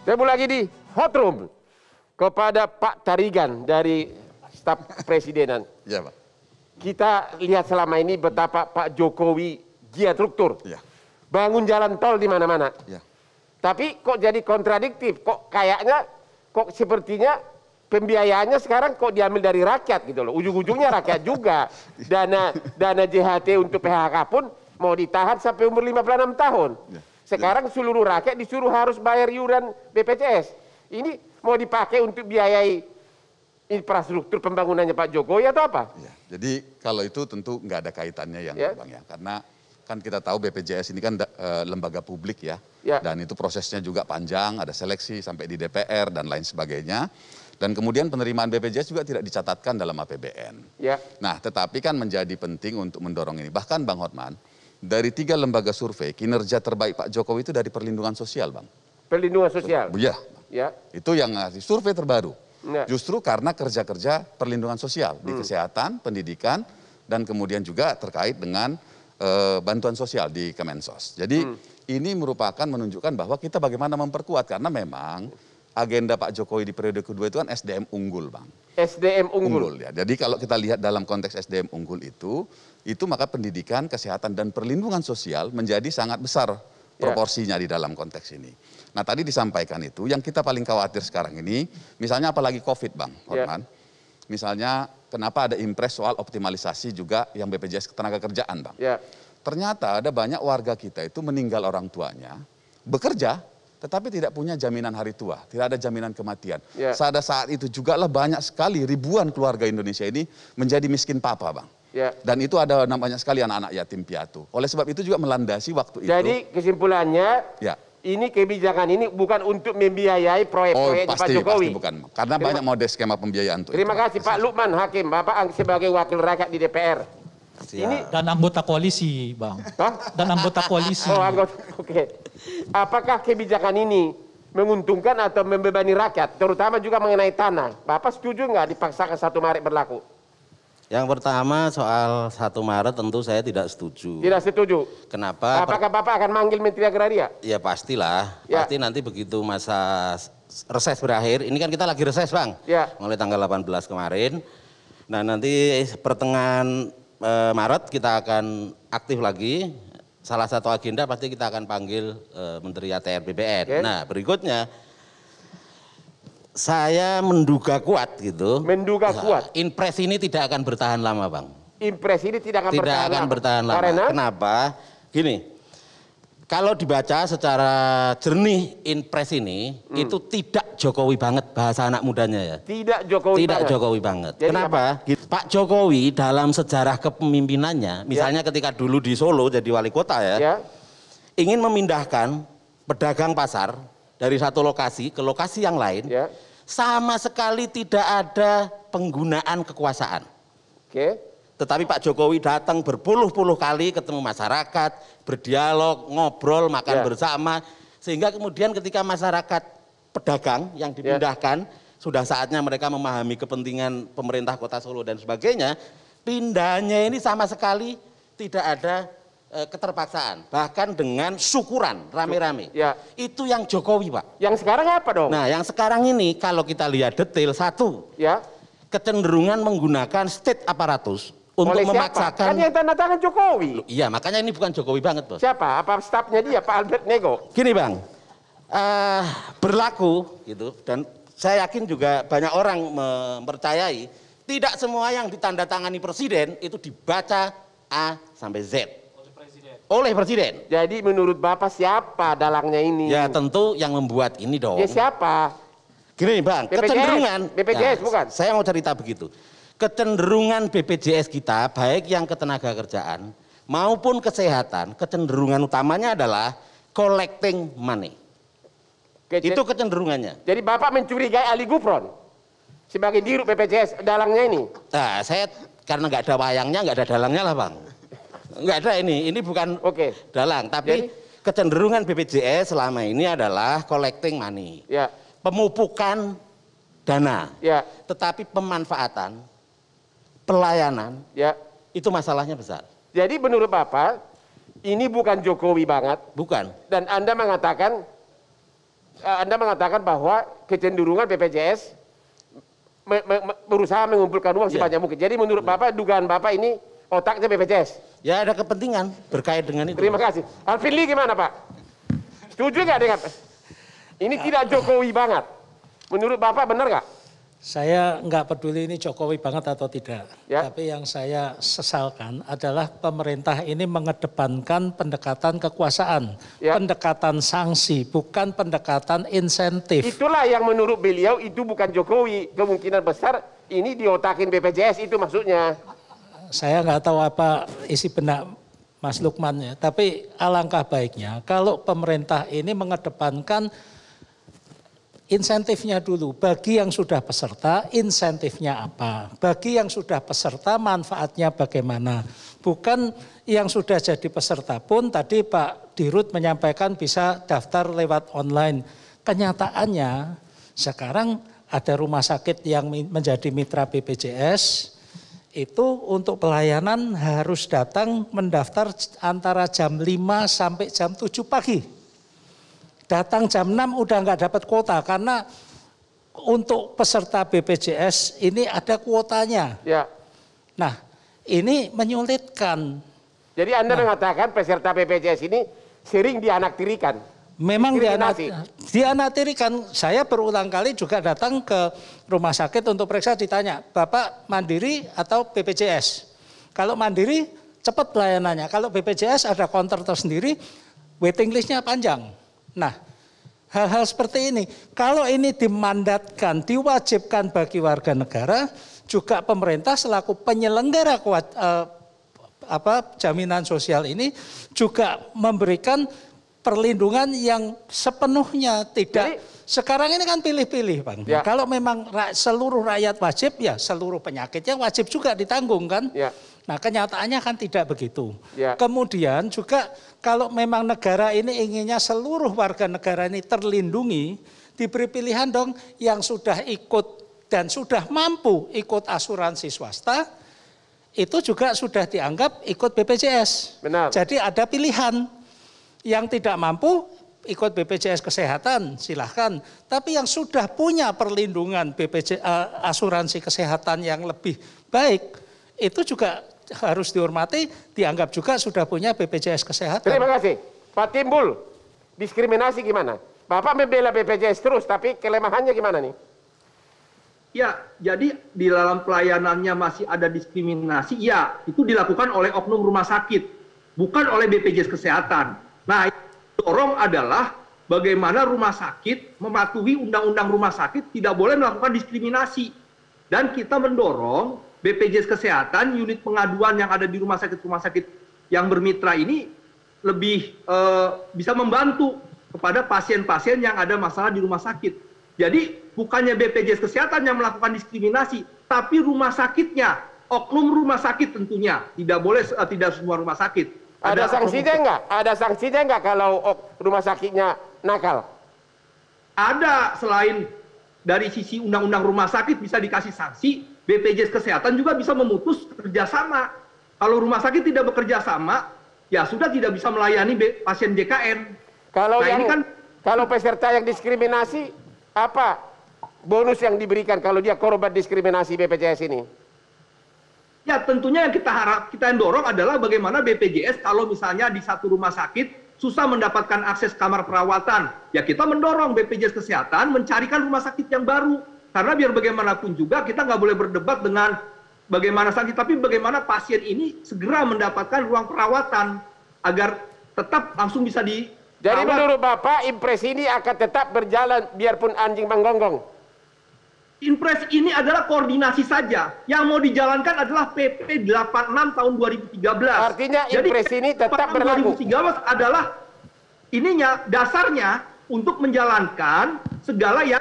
Temu lagi di Hot Room kepada Pak Tarigan dari staf presidenan. Ya, Pak. Kita lihat selama ini betapa Pak Jokowi giat struktur. Ya. Bangun jalan tol di mana-mana. Ya. Tapi kok jadi kontradiktif? Kok kayaknya, kok sepertinya pembiayaannya sekarang kok diambil dari rakyat gitu loh. Ujung-ujungnya rakyat juga. Dana JHT untuk PHK pun mau ditahan sampai umur 56 tahun. Ya. Sekarang seluruh rakyat disuruh harus bayar iuran BPJS. Ini mau dipakai untuk biayai infrastruktur pembangunannya Pak Jokowi atau apa? Ya. Jadi kalau itu tentu nggak ada kaitannya yang Ya. Bang ya. Karena kan kita tahu BPJS ini kan lembaga publik ya. Ya. Dan itu prosesnya juga panjang, ada seleksi sampai di DPR dan lain sebagainya. Dan kemudian penerimaan BPJS juga tidak dicatatkan dalam APBN. Ya. Nah, tetapi kan menjadi penting untuk mendorong ini. Bahkan Bang Hotman, dari 3 lembaga survei, kinerja terbaik Pak Jokowi itu dari perlindungan sosial, Bang. Perlindungan sosial. Iya. Ya. Itu yang ngasih survei terbaru. Ya. Justru karena kerja-kerja perlindungan sosial di kesehatan, pendidikan, dan kemudian juga terkait dengan bantuan sosial di Kemensos. Jadi ini merupakan menunjukkan bahwa kita bagaimana memperkuat, karena memang agenda Pak Jokowi di periode kedua itu kan SDM unggul, Bang. SDM unggul. Ya. Jadi kalau kita lihat dalam konteks SDM unggul itu maka pendidikan, kesehatan, dan perlindungan sosial menjadi sangat besar proporsinya di dalam konteks ini. Nah, tadi disampaikan itu, yang kita paling khawatir sekarang ini, misalnya apalagi COVID, Bang Hotman. Misalnya kenapa ada impres soal optimalisasi juga yang BPJS Ketenagakerjaan, Bang. Ya. Ternyata ada banyak warga kita itu meninggal orang tuanya, bekerja, tetapi tidak punya jaminan hari tua, tidak ada jaminan kematian. Ya. Pada saat itu juga lah banyak sekali ribuan keluarga Indonesia ini menjadi miskin papa, Bang. Ya. Dan itu ada banyak sekali anak-anak yatim piatu. Oleh sebab itu juga melandasi waktu itu. Jadi kesimpulannya, ini kebijakan ini bukan untuk membiayai proyek-proyek Pak Jokowi. Pasti bukan. Karena banyak mode skema pembiayaan itu. Terima kasih Pak Lukman Hakim, Bapak sebagai wakil rakyat di DPR. Ini dan anggota koalisi, Bang. Hah? Dan anggota koalisi. Oh, anggota. Oke. Apakah kebijakan ini menguntungkan atau membebani rakyat, terutama juga mengenai tanah? Bapak setuju nggak dipaksakan 1 Maret berlaku? Yang pertama soal 1 Maret tentu saya tidak setuju. Tidak setuju. Kenapa? Apakah Bapak akan manggil Menteri Agraria? Ya pastilah. Ya. Pasti nanti begitu masa reses berakhir. Ini kan kita lagi reses, Bang. Ya. Mulai tanggal 18 kemarin. Nah, nanti pertengahan Maret kita akan aktif lagi. Salah satu agenda pasti kita akan panggil Menteri ATR BPN. Oke. Nah, berikutnya saya menduga kuat gitu. Menduga kuat. Impres ini tidak akan bertahan lama, Bang. Impres ini tidak akan bertahan lama. Karena? Kenapa? Gini, kalau dibaca secara jernih impres ini, itu tidak Jokowi banget bahasa anak mudanya ya. Tidak Jokowi Tidak banget. Jokowi banget. Jadi Kenapa? Pak Jokowi dalam sejarah kepemimpinannya, misalnya ketika dulu di Solo jadi wali kota ya, ingin memindahkan pedagang pasar dari satu lokasi ke lokasi yang lain, sama sekali tidak ada penggunaan kekuasaan. Oke. Tetapi Pak Jokowi datang berpuluh-puluh kali ketemu masyarakat, berdialog, ngobrol, makan bersama, sehingga kemudian ketika masyarakat pedagang yang dipindahkan, sudah saatnya mereka memahami kepentingan pemerintah Kota Solo dan sebagainya, pindahnya ini sama sekali tidak ada keterpaksaan, bahkan dengan syukuran rame-rame. Itu yang Jokowi, Pak. Yang sekarang apa dong? Nah, yang sekarang ini kalau kita lihat detail satu, kecenderungan menggunakan state aparatus untuk memaksakan. Kan yang tanda tangan Jokowi. Iya, makanya ini bukan Jokowi banget, Bos. Siapa? Apa stafnya dia, Pak Albert Nego? Gini, Bang, berlaku gitu, dan saya yakin juga banyak orang mempercayai tidak semua yang ditandatangani presiden itu dibaca A sampai Z. Oleh presiden. Jadi menurut Bapak siapa dalangnya ini? Ya tentu yang membuat ini dong. Ya siapa? Gini, Bang, BPJS. kecenderungan. BPJS nah, bukan? Saya mau cerita begitu. Kecenderungan BPJS kita, baik yang ketenagakerjaan maupun kesehatan, kecenderungan utamanya adalah collecting money. Itu kecenderungannya. Jadi Bapak mencurigai Ali Gufron sebagai dirut BPJS dalangnya ini? Nah, saya karena nggak ada wayangnya, nggak ada dalangnya lah, Bang. Nggak ada ini bukan dalang, tapi kecenderungan BPJS selama ini adalah collecting money, pemupukan dana, tetapi pemanfaatan, pelayanan, itu masalahnya besar. Jadi menurut Bapak, ini bukan Jokowi banget? Bukan. Dan Anda mengatakan Anda mengatakan bahwa kecenderungan BPJS berusaha mengumpulkan uang sebanyak mungkin. Jadi menurut Bapak, dugaan Bapak ini otaknya BPJS? Ya ada kepentingan berkait dengan itu. Terima kasih. Alvin Lee gimana Pak? Setuju nggak dengan ini tidak Jokowi banget? Menurut Bapak benar nggak? Saya nggak peduli ini Jokowi banget atau tidak. Ya. Tapi yang saya sesalkan adalah pemerintah ini mengedepankan pendekatan kekuasaan. Ya. Pendekatan sanksi, bukan pendekatan insentif. Itulah yang menurut beliau itu bukan Jokowi. Kemungkinan besar ini diotakin BPJS, itu maksudnya. Saya nggak tahu apa isi benak Mas Lukman ya. Tapi alangkah baiknya kalau pemerintah ini mengedepankan insentifnya dulu. Bagi yang sudah peserta, insentifnya apa? Bagi yang sudah peserta, manfaatnya bagaimana? Bukan yang sudah jadi peserta pun, tadi Pak Dirut menyampaikan bisa daftar lewat online. Kenyataannya, sekarang ada rumah sakit yang menjadi mitra BPJS, itu untuk pelayanan harus datang mendaftar antara jam 5 sampai jam 7 pagi. Datang jam 6 udah nggak dapat kuota karena untuk peserta BPJS ini ada kuotanya. Ya. Nah, ini menyulitkan. Jadi Anda mengatakan peserta BPJS ini sering dianaktirikan. Memang Diskriminasi. dianaktirikan. Saya berulang kali juga datang ke rumah sakit untuk periksa, ditanya, Bapak mandiri atau BPJS? Kalau mandiri cepat pelayanannya. Kalau BPJS ada counter tersendiri, waiting listnya panjang. Nah, hal-hal seperti ini, kalau ini dimandatkan, diwajibkan bagi warga negara, juga pemerintah selaku penyelenggara jaminan sosial ini juga memberikan perlindungan yang sepenuhnya tidak. Sekarang ini kan pilih-pilih, Bang. Ya. Kalau memang seluruh rakyat wajib, ya seluruh penyakitnya wajib juga ditanggung kan. Ya. Nah, kenyataannya kan tidak begitu. Ya. Kemudian juga kalau memang negara ini inginnya seluruh warga negara ini terlindungi, diberi pilihan dong yang sudah ikut dan sudah mampu ikut asuransi swasta, itu juga sudah dianggap ikut BPJS. Benar. Jadi ada pilihan. Yang tidak mampu ikut BPJS Kesehatan, silahkan. Tapi yang sudah punya perlindungan asuransi kesehatan yang lebih baik, itu juga harus dihormati, dianggap juga sudah punya BPJS Kesehatan. Terima kasih. Pak Timbul, diskriminasi gimana? Bapak membela BPJS terus, tapi kelemahannya gimana nih? Ya, jadi di dalam pelayanannya masih ada diskriminasi, ya itu dilakukan oleh oknum rumah sakit, bukan oleh BPJS Kesehatan. Nah, yang dorong adalah bagaimana rumah sakit mematuhi undang-undang rumah sakit tidak boleh melakukan diskriminasi. Dan kita mendorong BPJS Kesehatan, unit pengaduan yang ada di rumah sakit yang bermitra ini lebih bisa membantu kepada pasien-pasien yang ada masalah di rumah sakit. Jadi bukannya BPJS Kesehatan yang melakukan diskriminasi, tapi rumah sakitnya, oknum rumah sakit tentunya. Tidak boleh, tidak semua rumah sakit. Ada sanksinya nggak? Ada sanksinya nggak kalau rumah sakitnya nakal? Ada, selain dari sisi undang-undang rumah sakit bisa dikasih sanksi, BPJS Kesehatan juga bisa memutus kerjasama. Kalau rumah sakit tidak bekerja sama, ya sudah tidak bisa melayani pasien JKN. Kalau nah, ini kan kalau peserta yang diskriminasi, apa bonus yang diberikan kalau dia korban diskriminasi BPJS ini? Ya tentunya yang kita dorong adalah bagaimana BPJS kalau misalnya di satu rumah sakit susah mendapatkan akses kamar perawatan. Ya kita mendorong BPJS Kesehatan mencarikan rumah sakit yang baru. Karena biar bagaimanapun juga kita nggak boleh berdebat dengan bagaimana sakit, tapi bagaimana pasien ini segera mendapatkan ruang perawatan agar tetap langsung bisa di. Jadi menurut Bapak impres ini akan tetap berjalan biarpun anjing menggonggong? Impres ini adalah koordinasi saja. Yang mau dijalankan adalah PP 86 tahun 2013. Artinya impres ini tetap berlaku. 2013 adalah ininya dasarnya untuk menjalankan segala yang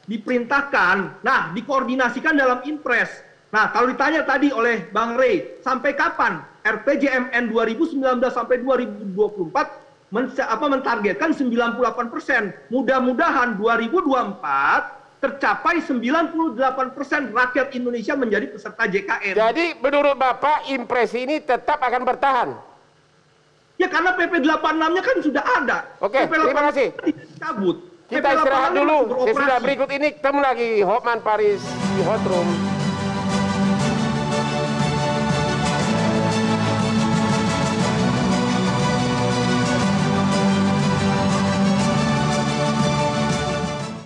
diperintahkan. Nah, dikoordinasikan dalam impres. Nah, kalau ditanya tadi oleh Bang Rey, sampai kapan RPJMN 2019 sampai 2024 mentargetkan 98%. Mudah-mudahan 2024 tercapai 98% rakyat Indonesia menjadi peserta JKN. Jadi menurut Bapak impres ini tetap akan bertahan? Ya karena PP 86-nya kan sudah ada. Oke, PP terima kasih. tidak dicabut. Kita istirahat dulu. Sesudah berikut ini ketemu lagi Hotman Paris di Hot Room.